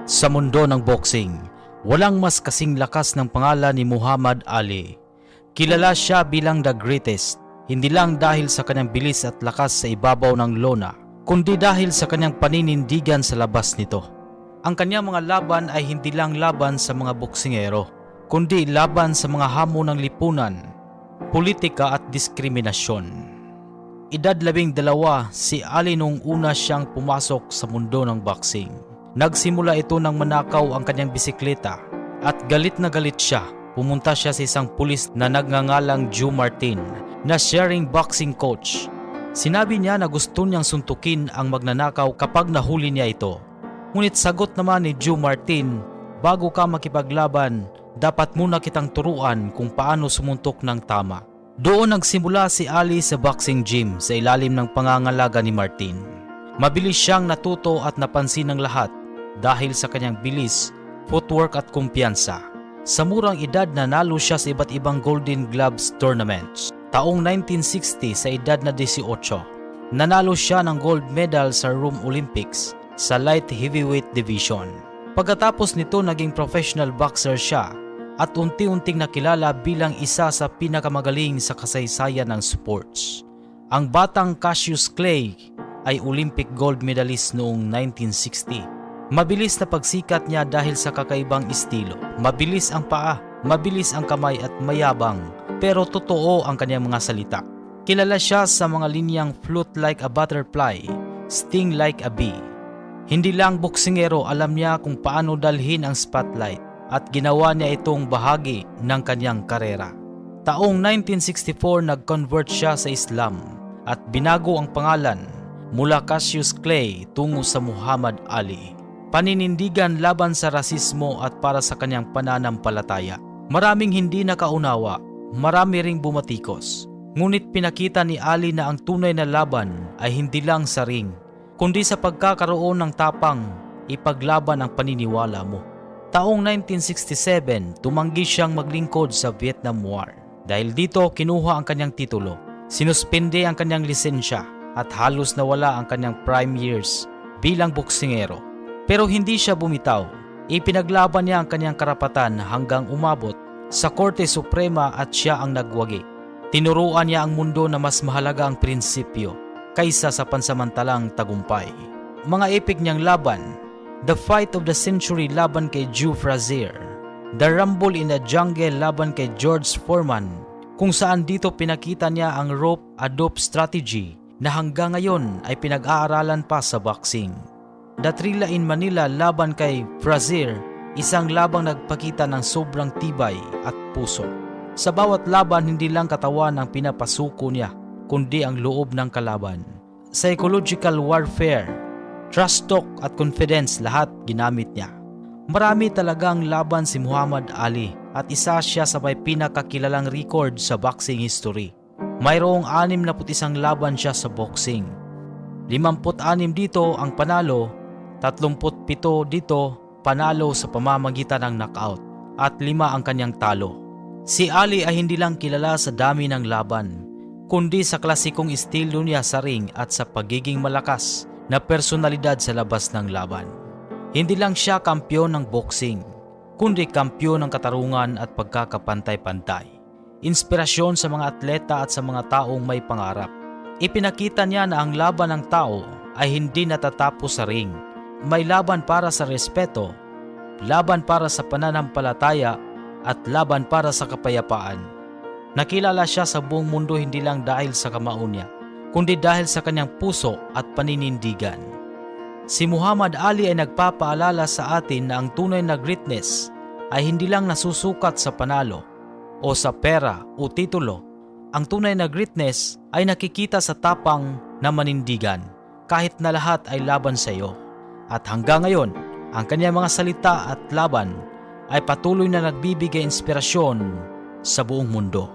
Sa mundo ng boxing, walang mas kasing lakas ng pangalan ni Muhammad Ali. Kilala siya bilang the greatest, hindi lang dahil sa kanyang bilis at lakas sa ibabaw ng lona, kundi dahil sa kanyang paninindigan sa labas nito. Ang kanyang mga laban ay hindi lang laban sa mga boksingero, kundi laban sa mga hamon ng lipunan, politika at diskriminasyon. Edad 12 si Ali nung una siyang pumasok sa mundo ng boxing. Nagsimula ito nang manakaw ang kanyang bisikleta at galit na galit siya. Pumunta siya sa isang pulis na nagngangalang Joe Martin na sharing boxing coach. Sinabi niya na gusto niyang suntukin ang magnanakaw kapag nahuli niya ito. Ngunit sagot naman ni Joe Martin, bago ka makipaglaban, dapat muna kitang turuan kung paano sumuntok ng tama. Doon nagsimula si Ali sa boxing gym sa ilalim ng pangangalaga ni Martin. Mabilis siyang natuto at napansin ng lahat dahil sa kanyang bilis, footwork at kumpiyansa. Sa murang edad nanalo siya sa iba't ibang Golden Gloves tournaments. Taong 1960 sa edad na 18, nanalo siya ng gold medal sa Rome Olympics sa light heavyweight division. Pagkatapos nito naging professional boxer siya at unti-unting nakilala bilang isa sa pinakamagaling sa kasaysayan ng sports. Ang batang Cassius Clay ay Olympic gold medalist noong 1960. Mabilis na pagsikat niya dahil sa kakaibang estilo. Mabilis ang paa, mabilis ang kamay at mayabang, pero totoo ang kanyang mga salita. Kilala siya sa mga linyang float like a butterfly, sting like a bee. Hindi lang boksingero, alam niya kung paano dalhin ang spotlight at ginawa niya itong bahagi ng kanyang karera. Taong 1964 nag-convert siya sa Islam at binago ang pangalan mula Cassius Clay tungo sa Muhammad Ali. Paninindigan laban sa rasismo at para sa kanyang pananampalataya. Maraming hindi nakaunawa, marami ring bumatikos. Ngunit pinakita ni Ali na ang tunay na laban ay hindi lang sa ring, kundi sa pagkakaroon ng tapang ipaglaban ang paniniwala mo. Taong 1967, tumanggi siyang maglingkod sa Vietnam War. Dahil dito, kinuha ang kanyang titulo, sinuspende ang kanyang lisensya at halos nawala ang kanyang prime years bilang boksingero. Pero hindi siya bumitaw. Ipinaglaban niya ang kanyang karapatan hanggang umabot sa Korte Suprema at siya ang nagwagi. Tinuruan niya ang mundo na mas mahalaga ang prinsipyo kaysa sa pansamantalang tagumpay. Mga epic niyang laban: The Fight of the Century laban kay Joe Frazier, The Rumble in the Jungle laban kay George Foreman, kung saan dito pinakita niya ang rope-a-dope strategy na hanggang ngayon ay pinag-aaralan pa sa boxing. The Thrilla in Manila laban kay Frazier, isang labang nagpakita ng sobrang tibay at puso. Sa bawat laban, hindi lang katawan ang pinapasuko niya, kundi ang loob ng kalaban. Psychological warfare, trust talk at confidence, lahat ginamit niya. Marami talagang laban si Muhammad Ali at isa siya sa may pinakakilalang record sa boxing history. Mayroong 61 laban siya sa boxing. 56 dito ang panalo, 37 dito panalo sa pamamagitan ng knockout at 5 ang kanyang talo. Si Ali ay hindi lang kilala sa dami ng laban, kundi sa klasikong estilo niya sa ring at sa pagiging malakas na personalidad sa labas ng laban. Hindi lang siya kampiyon ng boxing, kundi kampiyon ng katarungan at pagkakapantay-pantay. Inspirasyon sa mga atleta at sa mga taong may pangarap. Ipinakita niya na ang laban ng tao ay hindi natatapos sa ring. May laban para sa respeto, laban para sa pananampalataya, at laban para sa kapayapaan. Nakilala siya sa buong mundo hindi lang dahil sa kamao niya, kundi dahil sa kanyang puso at paninindigan. Si Muhammad Ali ay nagpapaalala sa atin na ang tunay na greatness ay hindi lang nasusukat sa panalo o sa pera o titulo. Ang tunay na greatness ay nakikita sa tapang na manindigan kahit na lahat ay laban sa iyo. At hanggang ngayon, ang kanyang mga salita at laban ay patuloy na nagbibigay inspirasyon sa buong mundo.